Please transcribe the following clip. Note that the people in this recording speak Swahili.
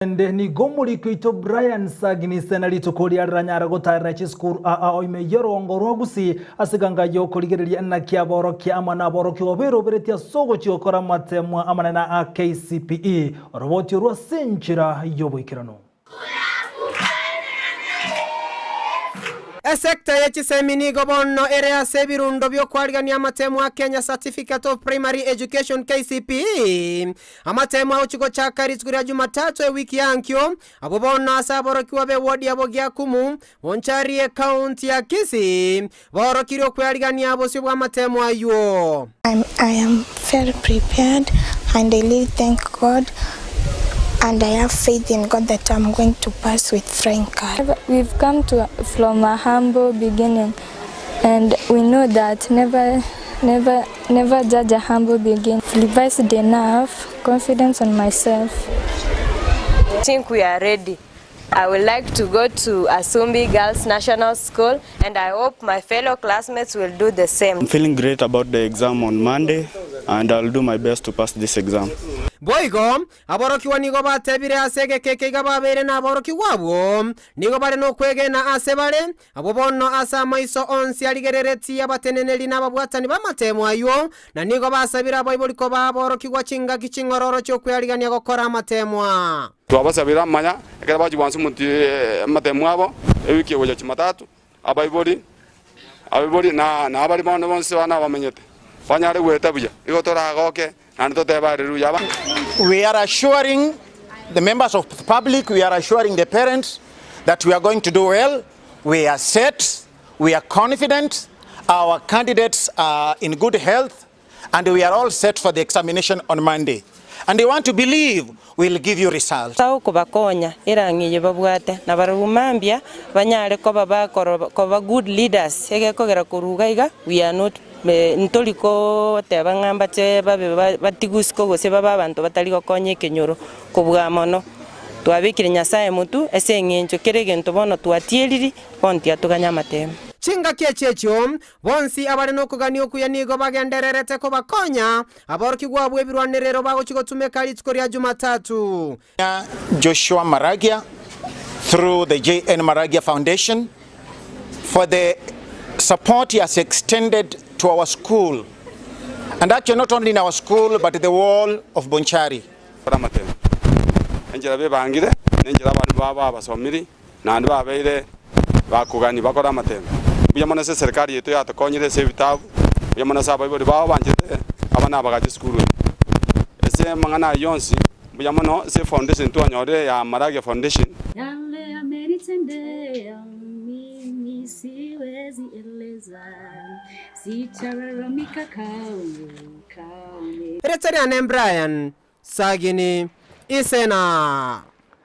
Ni gomuri kwito Brian Sagini senali tukuri aranyara gutara chiskuru oime yorongo rogusi asiganga yo kurigereria na kiaboro kia amana boro kiobero beretia sogo chiokora matemwa amana na Kcpe roboti ro senchira yoboikirano Sekta ya chisemini gobono area sebirundo byo kwarigania amatemu a Kenya Certificate of Primary Education Kcpe amatemu a uchigo cha karizguria Jumatatu wiki yankyo abobono asaboro kiwabe wodi abo gyakumu Bonchari county ya Kisii boro kiro kwarigania abosi bwa amatemu ayo. I am very prepared and I really thank God. And I have faith in God that I'm going to pass with flying colors. We've come from a humble beginning, and we know that never judge a humble beginning. Revised enough, confidence on myself. I think we are ready. I would like to go to Asumbi Girls National School, and I hope my fellow classmates will do the same. I'm feeling great about the exam on Monday, and I'll do my best to pass this exam. Boygo aboroki wanigo batebire asege keke gababere na aboroki wabo nigo bare no kwege na asebare abobono asa maiso onsi aligerereti abateneneli na babwatani bamatemu ayo na nigo basabira Bible ko baboroki gwachinga kichingororo cyo kuyarigania gukora amatemwa twabasabira manya ekera baji wansu muti amatemu abo ewiki oja Jumatatu abayiboli na abali bono bonse bana bamenyete fanyare gwetabuya igotora agoke. We are assuring the members of the public, we are assuring the parents that we are going to do well. We are set, we are confident, our candidates are in good health, and we are all set for the examination on Monday. And we want to believe we'll give you results. Kubakonya irangiye babwate na barumambia banyare ko baba good leaders ege kogera kurugaiga we are not ntoliko tebangamba che babe batigusiko gose baba abantu bataliko konye kenyoro kubwa mono twabikire Nyasaye mutu ese ngencho keregento bono twatieliri ponti atuganya matema chinga kechecho bonsi abari no kugani okuyanigo bagendererete ko bakonya aboroki gwabwe birwanirero bago chigotumeka litskoria Jumatatu. Joshua Maragia through the JN Maragia Foundation for the support he has extended to our school, and actually not only in our school but the wall of Bonchari. Enjira be bangire enjira baba basomiri nandi babeire bakugani bakora amatema biyamana se serikali yetu yatukonyire se bitabu biyamana saba ibodi baba banjete abana bagaje skulu ese mangana yonsi biyamana se foundation tu anyore ya Maragia Foundation yale ameritendea mimi siwezi eleza sitararamika kaone Brian Sagini Isena.